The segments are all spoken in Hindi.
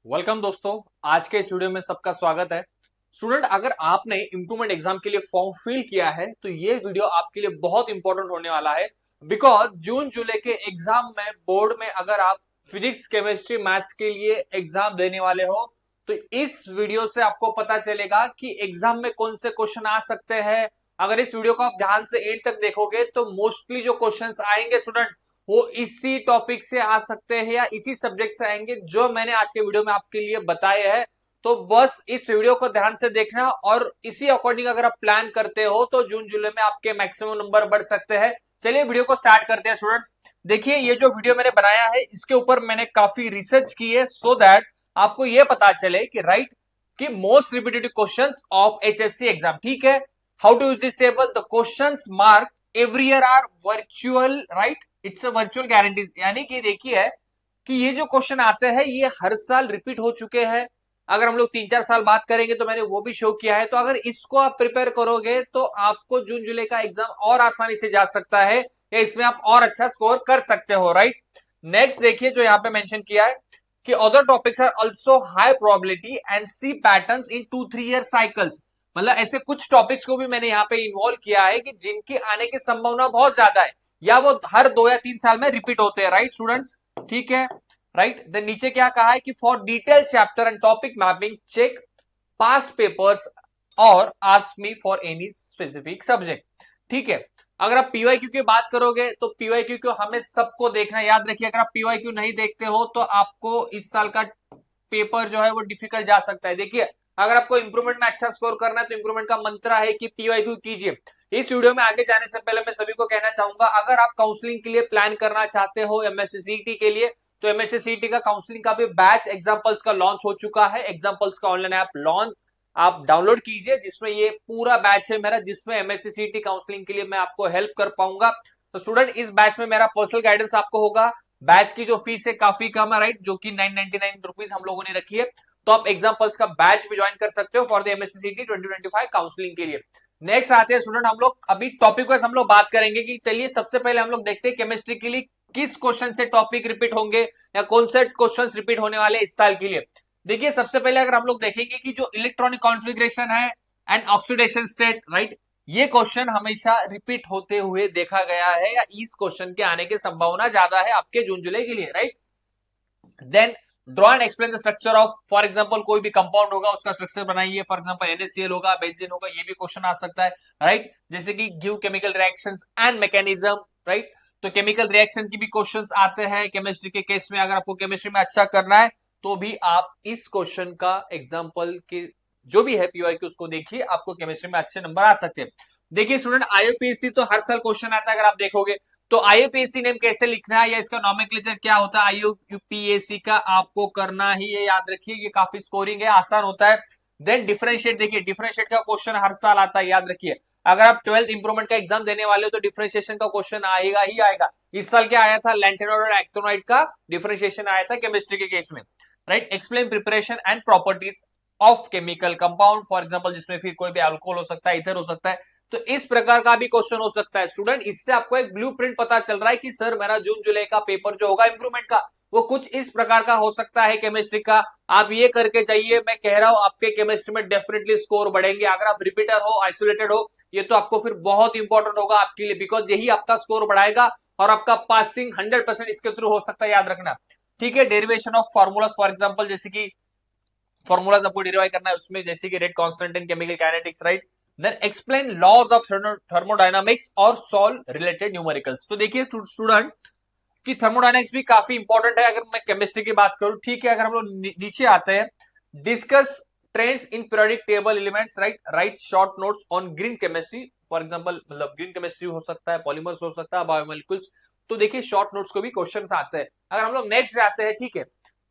वेलकम दोस्तों। आज के इस वीडियो में सबका स्वागत है। स्टूडेंट, अगर आपने इम्प्रूवमेंट एग्जाम के लिए फॉर्म फिल किया है तो ये वीडियो आपके लिए बहुत इंपॉर्टेंट होने वाला है। बिकॉज जून जुलाई के एग्जाम में बोर्ड में अगर आप फिजिक्स केमिस्ट्री मैथ्स के लिए एग्जाम देने वाले हो तो इस वीडियो से आपको पता चलेगा कि एग्जाम में कौन से क्वेश्चन आ सकते हैं। अगर इस वीडियो को आप ध्यान से एंड तक देखोगे तो मोस्टली जो क्वेश्चंस आएंगे स्टूडेंट वो इसी टॉपिक से आ सकते हैं या इसी सब्जेक्ट से आएंगे जो मैंने आज के वीडियो में आपके लिए बताए हैं। तो बस इस वीडियो को ध्यान से देखना और इसी अकॉर्डिंग अगर आप प्लान करते हो तो जून जुलाई में आपके मैक्सिमम नंबर बढ़ सकते हैं। चलिए वीडियो को स्टार्ट करते हैं स्टूडेंट्स। देखिए, ये जो वीडियो मैंने बनाया है इसके ऊपर मैंने काफी रिसर्च की है सो दैट आपको ये पता चले कि राइट कि most repeated questions of HSC exam. ठीक है, how to use this table? The questions mark every year are virtual, right? It's a virtual guarantee, यानी कि देखिए कि ये जो क्वेश्चन आते हैं ये हर साल रिपीट हो चुके हैं। अगर हम लोग 3-4 साल बात करेंगे तो मैंने वो भी शो किया है। तो अगर इसको आप प्रिपेयर करोगे तो आपको जून जुलाई का एग्जाम और आसानी से जा सकता है या इसमें आप और अच्छा स्कोर कर सकते हो, राइट? नेक्स्ट देखिए जो यहाँ पे मेंशन किया है कि other topics are also high probability and see patterns in 2-3 year cycles. मतलब ऐसे कुछ टॉपिक्स को भी मैंने यहाँ पे इन्वॉल्व किया है कि जिनकी आने की संभावना बहुत ज्यादा है या वो हर 2 या 3 साल में रिपीट होते हैं, राइट स्टूडेंट्स? ठीक है, राइट। देन नीचे क्या कहा है कि for detail chapter and topic mapping check past papers और ask me for any specific subject. ठीक है, अगर आप पीवाईक्यू की बात करोगे तो पीवाईक्यू को हमें सबको देखना, याद रखिए अगर आप पीवाईक्यू नहीं देखते हो तो आपको इस साल का पेपर जो है वो डिफिकल्ट जा सकता है। देखिए, अगर आपको इंप्रूवमेंट में अच्छा स्कोर करना है तो इंप्रूवमेंट का मंत्र है कि पीवाईक्यू कीजिए। इस वीडियो में आगे जाने से पहले मैं सभी को कहना चाहूंगा, अगर आप काउंसलिंग के लिए प्लान करना चाहते हो एमएससीईटी के लिए तो एमएससीईटी का काउंसलिंग का भी बैच एग्जांपल्स का लॉन्च हो चुका है। एग्जांपल्स का ऑनलाइन ऐप लॉन्च आप डाउनलोड कीजिए जिसमें ये पूरा बैच है मेरा, जिसमें एमएससीईटी काउंसलिंग के लिए मैं आपको हेल्प कर पाऊंगा। तो स्टूडेंट, इस बैच में मेरा पर्सनल गाइडेंस आपको होगा। बैच की जो फीस है काफी कम है, राइट, जो कि 999 रुपीज हम लोगों ने रखी है। तो आप एग्जांपल्स का बैच भी ज्वाइन कर सकते हो फॉर द एमएससीईटी 2025 काउंसलिंग के लिए। नेक्स्ट आते हैं स्टूडेंट, हम लोग अभी टॉपिक वाइज हम लोग बात करेंगे कि चलिए सबसे पहले हम लोग देखते हैं केमिस्ट्री के लिए किस क्वेश्चन से टॉपिक रिपीट होंगे या कौन से क्वेश्चंस रिपीट होने वाले इस साल के लिए। देखिए, सबसे पहले अगर हम लोग देखेंगे कि जो इलेक्ट्रॉनिक कॉन्फ़िगरेशन है एंड ऑक्सीडेशन स्टेट, राइट, ये क्वेश्चन हमेशा रिपीट होते हुए देखा गया है या इस क्वेश्चन के आने की संभावना ज्यादा है आपके जून जुलाई के लिए, right? Then draw and explain the structure of, for example कोई भी कंपाउंड होगा उसका स्ट्रक्चर बनाइए। फॉर एग्जांपल NaCl होगा, बेंजीन होगा, ये भी क्वेश्चन आ सकता है, राइट? जैसे कि give chemical reactions and mechanism, right? तो केमिकल रिएक्शन की भी क्वेश्चंस आते हैं केमिस्ट्री के केस में। अगर आपको केमिस्ट्री में अच्छा करना है तो भी आप इस क्वेश्चन का एग्जाम्पल के जो भी है पीवाईक्यू उसको देखिए, आपको केमिस्ट्री में अच्छे नंबर आ सकते हैं। देखिए स्टूडेंट, आईयूपीएससी तो हर साल क्वेश्चन आता है अगर आप देखोगे। तो आईयूपीएससी नेम कैसे लिखना है या इसका नॉमेनक्लेचर क्या होता है आईयूपीएससी का, आपको करना ही है, याद रखिए। ये काफी स्कोरिंग है, आसान होता है। देन डिफरेंशिएट, देखिए डिफरेंशिएट का क्वेश्चन हर साल आता है, याद रखिए। अगर आप 12th इंप्रूवमेंट का एग्जाम देने वाले हो तो डिफरेंशिएशन का क्वेश्चन आएगा ही आएगा। इस साल क्या आया था? लैंथेनॉइड और एक्टिनॉइड का डिफरेंशिएशन आया था केमिस्ट्री के केस में, right? Explain preparation and properties of chemical compound, for example जिसमें फिर कोई भी अल्कोहल हो सकता है, इथर हो सकता है। तो इस प्रकार का भी क्वेश्चन हो सकता है स्टूडेंट। इससे आपको एक ब्लूप्रिंट पता चल रहा है कि सर मेरा जून जुलाई का पेपर जो होगा इंप्रूवमेंट का वो कुछ इस प्रकार का हो सकता है केमिस्ट्री का। आप ये करके जाइए, मैं कह रहा हूं आपके केमिस्ट्री में डेफिनेटली स्कोर बढ़ेंगे। अगर आप रिपीटर हो, आइसोलेटेड हो, ये तो आपको फिर बहुत इंपॉर्टेंट होगा आपके लिए, बिकॉज यही आपका स्कोर बढ़ाएगा और आपका पासिंग 100% इसके थ्रू हो सकता है, याद रखना। ठीक है, derivation of formulas, for example जैसे कि फॉर्मूलाज आपको डिराइव करना है उसमें, जैसे कि rate constant in chemical kinetics, right? Then explain laws of thermodynamics और सॉल्व रिलेटेड न्यूमेरिकल्स। तो देखिए स्टूडेंट कि थर्मोडायनामिक्स भी काफी इंपॉर्टेंट है अगर मैं केमिस्ट्री की बात करूं। ठीक है, अगर हम लोग नीचे आते हैं, discuss trends in periodic table elements, right? Right short notes on green chemistry, for example मतलब ग्रीन केमिस्ट्री हो सकता है, पॉलीमर्स हो सकता है, बायोमोलिक्यूल्स। तो देखिए शॉर्ट नोट्स को भी क्वेश्चंस आते हैं। अगर हम लोग नेक्स्ट जाते हैं, ठीक है,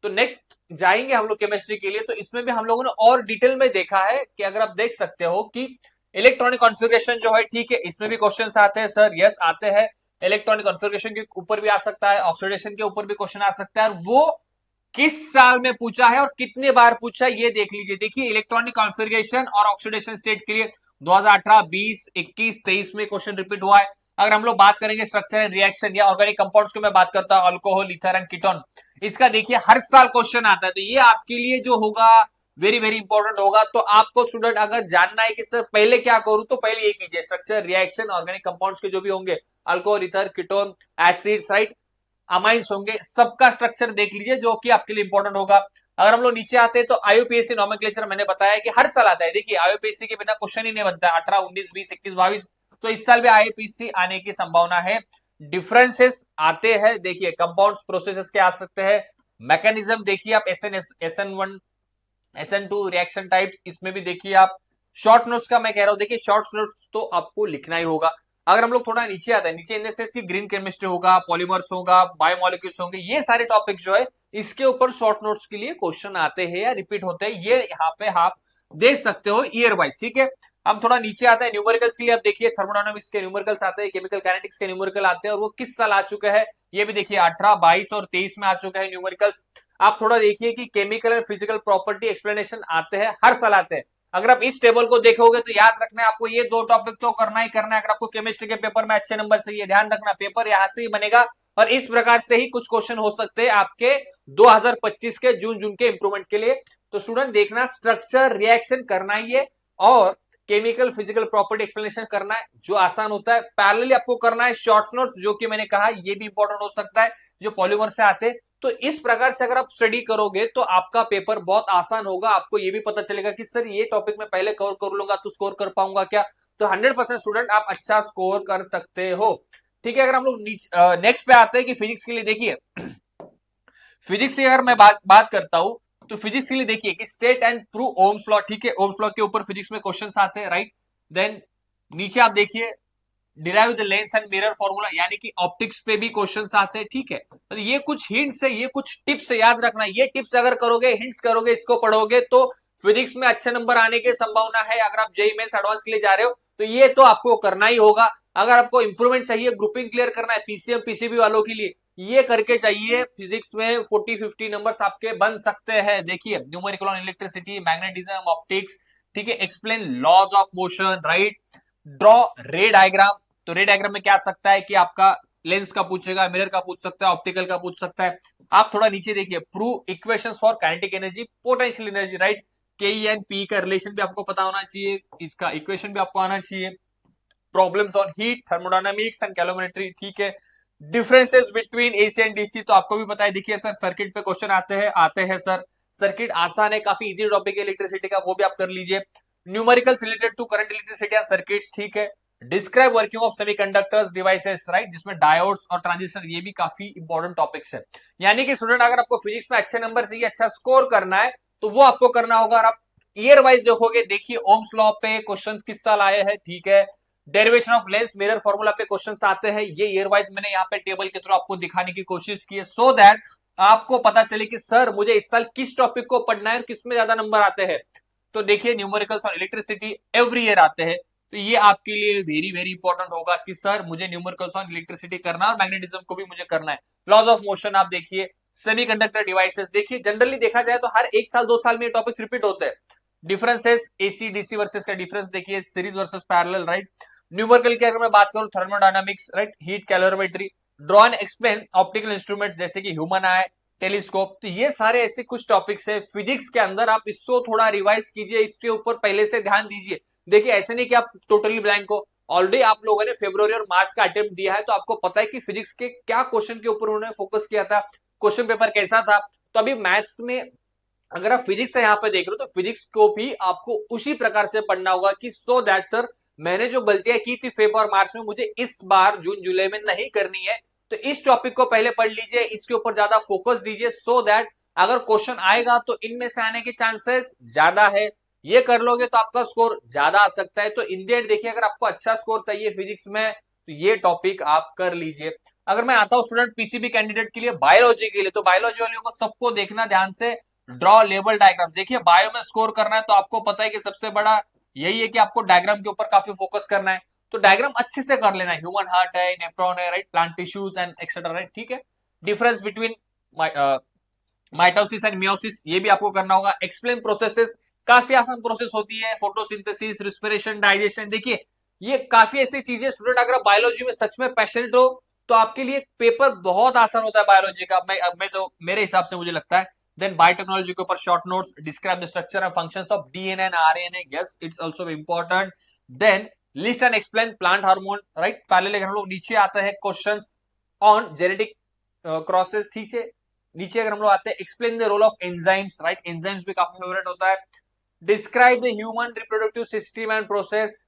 तो नेक्स्ट जाएंगे हम लोग केमिस्ट्री के लिए, तो इसमें भी हम लोगों ने और डिटेल में देखा है कि अगर आप देख सकते हो कि इलेक्ट्रॉनिक कॉन्फ़िगरेशन जो है, ठीक है, इसमें भी क्वेश्चंस आते हैं सर, यस आते हैं। इलेक्ट्रॉनिक कॉन्फ़िगरेशन के ऊपर भी आ सकता है, ऑक्सीडेशन के ऊपर भी क्वेश्चन आ सकता है, और वो किस साल में पूछा है और कितने बार पूछा है ये देख लीजिए। देखिए इलेक्ट्रॉनिक कॉन्फ़िगरेशन और ऑक्सीडेशन स्टेट के लिए 2018, 20, 21, 23 में क्वेश्चन रिपीट हुआ है। अगर हम लोग बात करेंगे स्ट्रक्चर एंड रिएक्शन या ऑर्गेनिक कंपाउंड्स की मैं बात करता हूं, अल्कोहल, ईथर एंड कीटोन, इसका देखिए हर साल क्वेश्चन आता है, तो ये आपके लिए जो होगा वेरी वेरी इंपॉर्टेंट होगा। तो आपको स्टूडेंट अगर जानना है कि सर पहले क्या करूं, तो पहले ये कीजिए, स्ट्रक्चर, रिएक्शन, ऑर्गेनिक कंपाउंड्स के जो भी होंगे, alcohol, ether, ketone, acids, right, amines होंगे, सबका स्ट्रक्चर देख लीजिए जो कि आपके लिए इंपॉर्टेंट होगा। अगर हम लोग नीचे आते हैं तो आईयूपीएससी नोमेनक्लेचर मैंने बताया कि हर साल आता है। देखिए आईयूपीएससी के बिना क्वेश्चन ही नहीं बनता है, 18, 19, 20, 21, 22, तो इस साल भी आईयूपीएससी आने की संभावना है। डिफरेंसेस आते हैं, देखिए कंपाउंड्स, प्रोसेसेस के आ सकते हैं, मैकेनिज्म देखिए आप, SN1, SN2 रिएक्शन टाइप्स, इसमें भी देखिए आप। शॉर्ट नोट्स का मैं कह रहा हूं, देखिए शॉर्ट नोट्स तो आपको लिखना ही होगा। अगर हम लोग थोड़ा नीचे आते हैं, नीचे इन द सेंस की ग्रीन केमिस्ट्री होगा, पॉलीमर्स होगा, बायोमोलिक्यूल्स होंगे, ये सारे टॉपिक जो है इसके ऊपर शॉर्ट नोट्स के लिए क्वेश्चन आते हैं या रिपीट होते हैं, ये यहाँ पे आप देख सकते हो ईयर वाइज, ठीक है। हम थोड़ा नीचे आता है न्यूमेरिकल्स के लिए, आप देखिए थर्मोडायनामिक्स के न्यूमेरिकल्स आते हैं, केमिकल काइनेटिक्स के न्यूमेरिकल आते हैं, और वो किस साल आ चुके हैं ये भी देखिए, 18, 22 और 23 में आ चुका है न्यूमेरिकल्स। आप थोड़ा देखिए कि chemical and physical property explanation आते हैं, हर साल आते हैं। अगर आप इस टेबल को देखोगे तो याद रखना है आपको, ये दो टॉपिक तो करना ही करना है। अगर आपको केमिस्ट्री के पेपर में अच्छे नंबर चाहिए, ध्यान रखना पेपर यहां से ही बनेगा, और इस प्रकार से ही कुछ क्वेश्चन हो सकते हैं आपके 2025 के जून के इंप्रूवमेंट के लिए। तो स्टूडेंट देखना, स्ट्रक्चर रिएक्शन करना ही है, और केमिकल फिजिकल प्रॉपर्टी एक्सप्लेनेशन करना है, जो आसान होता है। पैरेलली आपको करना है शॉर्ट नोट्स, जो कि मैंने कहा ये भी इंपॉर्टेंट हो सकता है, जो पॉलीमर से आते हैं। तो इस प्रकार से अगर आप स्टडी करोगे तो आपका पेपर बहुत आसान होगा। आपको ये भी पता चलेगा कि सर ये टॉपिक मैं पहले कवर कर लूंगा तो स्कोर कर पाऊंगा क्या, तो 100% स्टूडेंट आप अच्छा स्कोर कर सकते हो, ठीक है। अगर हम लोग नेक्स्ट पे आते हैं कि फिजिक्स के लिए, देखिए फिजिक्स की अगर मैं बात करता हूं, तो फिजिक्स के लिए देखिए कि state and prove Ohm's law, ठीक है, ओम्स लॉ के ऊपर फिजिक्स में क्वेश्चंस आते हैं, राइट। देन नीचे आप देखिए derive the lens and mirror formula, यानी कि ऑप्टिक्स पे भी क्वेश्चंस आते हैं, ठीक है। तो ये कुछ हिंट्स है, ये कुछ टिप्स है, याद रखना, ये टिप्स अगर करोगे, हिंट्स करोगे, इसको पढ़ोगे, तो फिजिक्स में अच्छे नंबर आने की संभावना है। अगर आप जेईई मेंस एडवांस के लिए जा रहे हो तो ये तो आपको करना ही होगा। अगर आपको इंप्रूवमेंट चाहिए, ग्रुपिंग क्लियर करना है, पीसीएम पीसीबी वालों के लिए ये करके चाहिए, फिजिक्स में 40-50 नंबर्स आपके बन सकते हैं। देखिए numerical on electricity, magnetism, optics, ठीक है, explain laws of motion, right, draw ray diagram. तो रे डायग्राम में क्या आ सकता है कि आपका लेंस का पूछेगा, मिरर का पूछ सकता है, ऑप्टिकल का पूछ सकता है। आप थोड़ा नीचे देखिए, prove equations for kinetic energy, potential energy, right, के एंड पी का रिलेशन भी आपको पता होना चाहिए, इसका इक्वेशन भी आपको आना चाहिए। Problems on heat, thermodynamics and calorimetry, ठीक है। Differences between AC and DC तो आपको भी पता है। देखिए सर सर्किट पे क्वेश्चन आते हैं सर, सर्किट आसान है, काफी इजी टॉपिक है इलेक्ट्रिसिटी का, वो भी आप कर लीजिए। Numericals related to current, electricity and circuits, ठीक है। Describe working of semiconductors devices, right, जिसमें डायोड्स और ट्रांजिस्टर, ये भी काफी इंपॉर्टेंट टॉपिक्स है। यानी कि स्टूडेंट अगर आपको फिजिक्स में अच्छे नंबर चाहिए, अच्छा स्कोर करना है, तो वो आपको करना होगा। और आप ईयर वाइज देखोगे, देखिए ओम्स लॉ पे क्वेश्चन किस साल आए हैं, ठीक है। Derivation of lens mirror formula पे क्वेश्चंस आते हैं, ये ईयर वाइज मैंने यहाँ पे टेबल के थ्रू आपको दिखाने की कोशिश की है, सो दैट आपको पता चले कि सर मुझे इस साल किस टॉपिक को पढ़ना है और किस में ज्यादा नंबर आते हैं। तो देखिए न्यूमेरिकल्स और इलेक्ट्रिसिटी एवरी ईयर आते हैं, तो ये आपके लिए वेरी वेरी इंपॉर्टेंट होगा कि सर मुझे न्यूमेरिकल्स और इलेक्ट्रिसिटी करना है और मैग्नेटिज्म को भी मुझे करना है। लॉज ऑफ मोशन आप देखिए, सेमीकंडक्टर डिवाइसेस, देखिए जनरली देखा जाए तो हर 1 साल 2 साल में ये टॉपिक्स रिपीट होते हैं। डिफरेंसेस एसी डीसी वर्सेस का डिफरेंस देखिए, series versus parallel, right. Numerical की अगर मैं बात करूं, thermodynamics, right, heat calorimetry, draw and explain optical instruments जैसे कि ह्यूमन आई, टेलीस्कोप, तो ये सारे ऐसे कुछ टॉपिक्स है फिजिक्स के अंदर, आप इसको थोड़ा रिवाइज कीजिए, इसके ऊपर पहले से ध्यान दीजिए। देखिए ऐसे नहीं कि आप टोटली ब्लैंक हो, ऑलरेडी आप लोगों ने फरवरी और मार्च का अटेम्प्ट दिया है, तो आपको पता है कि फिजिक्स के क्या क्वेश्चन के ऊपर उन्होंने फोकस किया था, क्वेश्चन पेपर कैसा था। तो अभी मैथ्स में अगर आप फिजिक्स से यहाँ पे देख रहे हो, तो फिजिक्स को भी आपको उसी प्रकार से पढ़ना होगा कि सो दैट सर मैंने जो गलतियां की थी फेब और मार्च में, मुझे इस बार जून जुलाई में नहीं करनी है। तो इस टॉपिक को पहले पढ़ लीजिए, इसके ऊपर ज्यादा फोकस दीजिए, सो दैट अगर क्वेश्चन आएगा तो इनमें से आने के चांसेस ज्यादा है। ये कर लोगे तो आपका स्कोर ज्यादा आ सकता है। तो इन द एंड देखिए, अगर आपको अच्छा स्कोर चाहिए फिजिक्स में तो ये टॉपिक आप कर लीजिए। अगर मैं आता हूं स्टूडेंट पीसीबी कैंडिडेट के लिए, बायोलॉजी के लिए, तो बायोलॉजी वालों को सबको देखना ध्यान से, ड्रॉ लेवल डायग्राम। देखिए बायो में स्कोर करना है तो आपको पता है कि सबसे बड़ा यही है कि आपको डायग्राम के ऊपर काफी फोकस करना है, तो डायग्राम अच्छे से कर लेना है। ह्यूमन हार्ट है, नेफ्रॉन है, right, plant tissues and etcetera, right, ठीक है। Difference between mitosis and meiosis, ये भी आपको करना होगा। एक्सप्लेन प्रोसेसेस, काफी आसान प्रोसेस होती है, फोटोसिंथेसिस, रिस्पिरेशन, डाइजेशन। देखिए ये काफी ऐसी चीजें स्टूडेंट, अगर आप बायोलॉजी में सच में पैशनेट हो तो आपके लिए पेपर बहुत आसान होता है बायोलॉजी का। मैं तो मेरे हिसाब से मुझे लगता है। देन बायोटेक्नोलॉजी के ऊपर short notes, describe the structure and functions of DNA and RNA, yes it's also important. Then list and explain plant hormone, right. पहले हम लोग नीचे आते हैं क्वेश्चंस ऑन जेनेटिक क्रॉसेस, ठीक है। नीचे अगर हम लोग आते हैं explain the role of enzymes, right, enzymes भी काफी फेवरेट होता है। Describe the human reproductive system and process,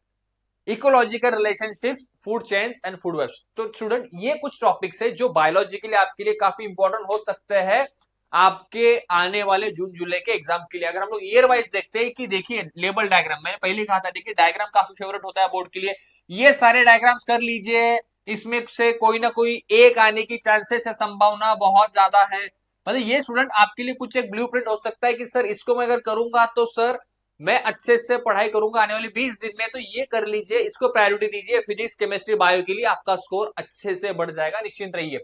ecological relationships, food chains and food webs. तो स्टूडेंट ये कुछ टॉपिक्स है जो बायोलॉजिकली आपके लिए काफी इंपॉर्टेंट हो सकते हैं आपके आने वाले जून जुलाई के एग्जाम के लिए। अगर हम लोग ईयर वाइज देखते हैं कि देखिए लेबल डायग्राम, मैंने पहले कहा था, देखिए डायग्राम काफी फेवरेट होता है बोर्ड के लिए। ये सारे डायग्राम्स कर लीजिए, इसमें से कोई ना कोई एक आने की चांसेस है, संभावना बहुत ज्यादा है। मतलब ये स्टूडेंट आपके लिए कुछ एक ब्लूप्रिंट हो सकता है कि सर इसको मैं अगर करूंगा तो सर मैं अच्छे से पढ़ाई करूंगा आने वाले 20 दिन में, तो ये कर लीजिए, इसको प्रायोरिटी दीजिए। फिजिक्स केमिस्ट्री बायो के लिए आपका स्कोर अच्छे से बढ़ जाएगा, निश्चिंत रहिए,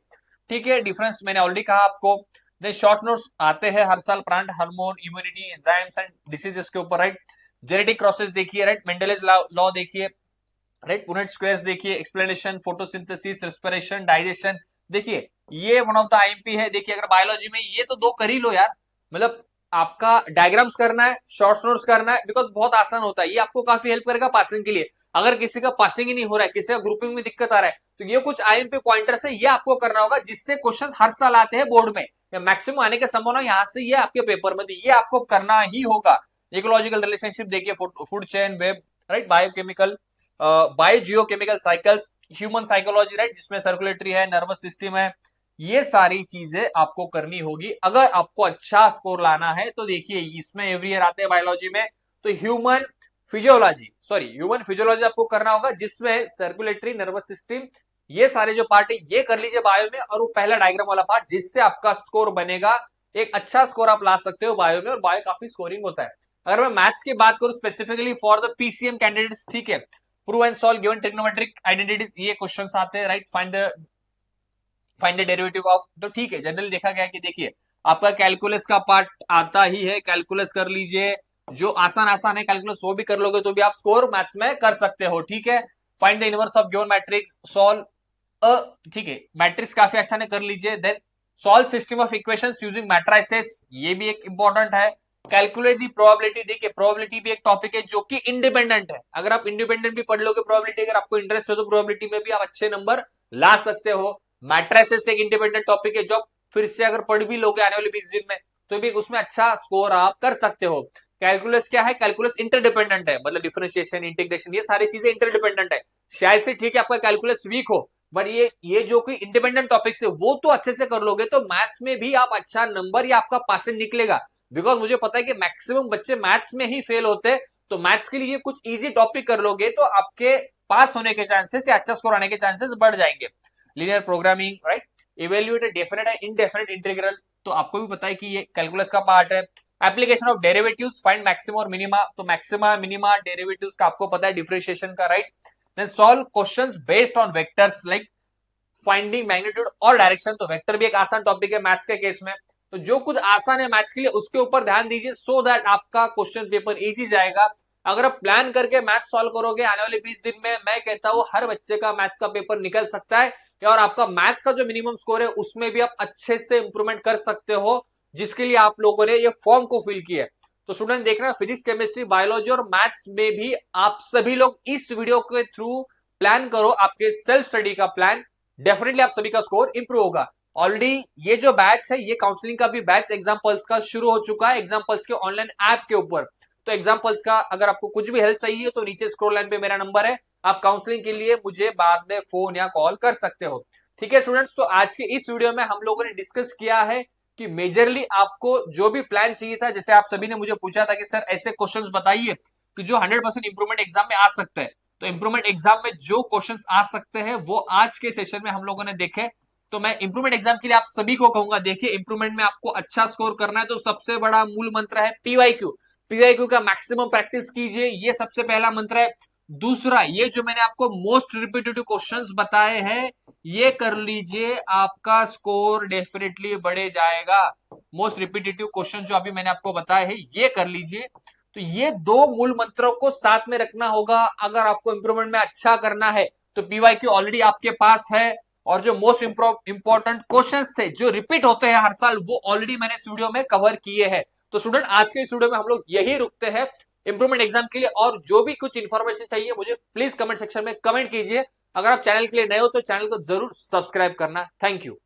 ठीक है। डिफरेंस मैंने ऑलरेडी कहा आपको। देन शॉर्ट नोट्स आते हैं हर साल, plant hormone, immunity, enzymes and diseases के ऊपर, राइट। जेनेटिक प्रोसेस देखिए, राइट, मेंडेलियस लॉ देखिए, राइट, पुनेट स्क्वायर्स देखिए, एक्सप्लेनेशन, फोटोसिंथेसिस, रेस्पिरेशन, डाइजेशन देखिए। ये वन ऑफ द आईएमपी है। देखिए अगर बायोलॉजी में ये तो दो कर ही लो यार, मतलब आपका डायग्राम्स करना है, शॉर्ट नोट्स करना है, बिकॉज बहुत आसान होता है, ये आपको काफी हेल्प करेगा पासिंग के लिए। अगर किसी का पासिंग ही नहीं हो रहा है, किसी का ग्रुपिंग में दिक्कत आ रहा है, तो ये कुछ आईएमपी पॉइंटर्स है, ये आपको करना होगा, जिससे क्वेश्चन हर साल आते हैं बोर्ड में, मैक्सिमम आने के संभावना यहाँ से ये आपके पेपर में, ये आपको करना ही होगा। इकोलॉजिकल रिलेशनशिप देखिए, food chain, web, right, biochemical, biogeochemical cycles, human psychology, right, जिसमें सर्कुलेटरी है, नर्वस सिस्टम है, ये सारी चीजें आपको करनी होगी अगर आपको अच्छा स्कोर लाना है। तो देखिए इसमें एवरी ईयर आते हैं बायोलॉजी में, तो ह्यूमन फिजियोलॉजी आपको करना होगा, जिसमें सर्कुलेटरी, नर्वस सिस्टम, ये सारे जो पार्ट है ये कर लीजिए बायो में, और वो पहला डायग्राम वाला पार्ट, जिससे आपका स्कोर बनेगा, एक अच्छा स्कोर आप ला सकते हो बायो में, और बायो काफी स्कोरिंग होता है। अगर मैं मैथ्स की बात करूं specifically for the PCM candidates, ठीक है, prove and solve given trigonometric identities, ये क्वेश्चंस आते हैं, right. Find the derivative of, तो ठीक है, जनरली देखा गया कि देखिए आपका कैलकुलस का पार्ट आता ही है, कैलकुलस कर लीजिए, जो आसान है कैलकुलस वो भी कर लोगे तो भी आप स्कोर मैथ्स में कर सकते हो, ठीक है। Find the inverse of given matrix, solve ठीक है, मैट्रिक्स काफी आसान है, कर लीजिए। Then solve system of equations using matrices, ये भी एक इंपॉर्टेंट है। कैलकुलेट दी प्रोबेबिलिटी, देखिए प्रोबेबिलिटी भी एक टॉपिक है जो कि इंडिपेंडेंट है, अगर आप इंडिपेंडेंट भी पढ़ लोगे प्रोबेबिलिटी, अगर आपको इंटरेस्ट हो तो प्रोबेबिलिटी में भी आप अच्छे नंबर ला सकते हो। मैट्रिसेस एक इंडिपेंडेंट टॉपिक है, जो फिर से अगर पढ़ भी लोगे आने वाले 20 दिन में तो भी उसमें अच्छा स्कोर आप कर सकते हो। कैलकुलस क्या है, कैलकुलस इंटरडिपेंडेंट है, मतलब डिफरेंशिएशन, इंटीग्रेशन, ये सारी चीजें इंटरडिपेंडेंट है। शायद से ठीक है आपका कैलकुलस वीक हो, बट ये जो कोई इंडिपेंडेंट टॉपिक्स है वो तो अच्छे से कर लोगे तो मैथ्स में भी आप अच्छा नंबर या आपका पासिंग निकलेगा। बिकॉज मुझे पता है कि मैक्सिमम बच्चे मैथ्स में ही फेल होते हैं, तो मैथ्स के लिए कुछ इजी टॉपिक कर लोगे तो आपके पास होने के चांसेस या अच्छा स्कोर आने के चांसेस बढ़ जाएंगे। Linear programming, right, evaluate definite and indefinite integral, तो आपको भी पता है कि ये कैलकुलस का पार्ट है। Application of derivatives, find maxima और मिनिमा, तो मैक्सिमा मिनिमा डेरिवेटिव्स का आपको पता है, डिफरेंशिएशन का, right. Then solve questions based on vectors like finding magnitude और डायरेक्शन, तो वेक्टर भी एक आसान टॉपिक है मैथ्स के केस में, तो जो कुछ आसान है मैथ्स के लिए उसके ऊपर ध्यान दीजिए, सो दैट आपका क्वेश्चन पेपर इजी जाएगा। अगर आप प्लान करके मैथ्स सॉल्व करोगे आने वाले 20 दिन में, मैं कहता हूं हर बच्चे का मैथ्स का पेपर निकल सकता है, और आपका मैथ्स का जो मिनिमम स्कोर है उसमें भी आप अच्छे से इंप्रूवमेंट कर सकते हो, जिसके लिए आप लोगों ने ये फॉर्म को फिल किया है। तो स्टूडेंट देख रहे हैं फिजिक्स, केमिस्ट्री, बायोलॉजी और मैथ्स में भी आप सभी लोग इस वीडियो के थ्रू प्लान करो आपके सेल्फ स्टडी का प्लान, डेफिनेटली आप सभी का स्कोर इंप्रूव होगा। ऑलरेडी ये जो बैच है ये काउंसलिंग का भी बैच एग्जाम्पल्स का शुरू हो चुका है, एग्जाम्पल्स के ऑनलाइन ऐप के ऊपर। तो एग्जाम्पल्स का अगर आपको कुछ भी हेल्प चाहिए तो नीचे स्क्रॉल लाइन पे मेरा नंबर है, आप काउंसलिंग के लिए मुझे बाद में फोन या कॉल कर सकते हो, ठीक है स्टूडेंट्स। तो आज के इस वीडियो में हम लोगों ने डिस्कस किया है कि मेजरली आपको जो भी प्लान चाहिए था, जैसे आप सभी ने मुझे पूछा था कि सर ऐसे क्वेश्चंस बताइए कि जो 100% इंप्रूवमेंट एग्जाम में आ सकते हैं, तो इंप्रूवमेंट एग्जाम में जो क्वेश्चंस आ सकते हैं वो आज के सेशन में हम लोगों ने देखे। तो मैं इंप्रूवमेंट एग्जाम के लिए आप सभी को कहूंगा, देखिए इंप्रूवमेंट में आपको अच्छा स्कोर करना है तो सबसे बड़ा मूल मंत्र है पीवाईक्यू का मैक्सिमम प्रैक्टिस कीजिए, ये सबसे पहला मंत्र है। दूसरा, ये जो मैंने आपको मोस्ट रिपीटेटिव क्वेश्चंस बताए हैं ये कर लीजिए, आपका स्कोर डेफिनेटली बढ़े जाएगा। मोस्ट रिपीटेटिव क्वेश्चन जो अभी मैंने आपको बताए हैं ये कर लीजिए। तो ये दो मूल मंत्रों को साथ में रखना होगा अगर आपको इंप्रूवमेंट में अच्छा करना है। तो पीवाईक्यू ऑलरेडी आपके पास है और जो मोस्ट इंपॉर्टेंट क्वेश्चंस थे जो रिपीट होते हैं हर साल वो ऑलरेडी मैंने इस वीडियो में कवर किए हैं। तो स्टूडेंट आज के इस वीडियो में हम लोग यही रुकते हैं इंप्रूवमेंट एग्जाम के लिए, और जो भी कुछ इंफॉर्मेशन चाहिए मुझे प्लीज कमेंट सेक्शन में कमेंट कीजिए। अगर आप चैनल के लिए नए हो तो चैनल को जरूर सब्सक्राइब करना। Thank you.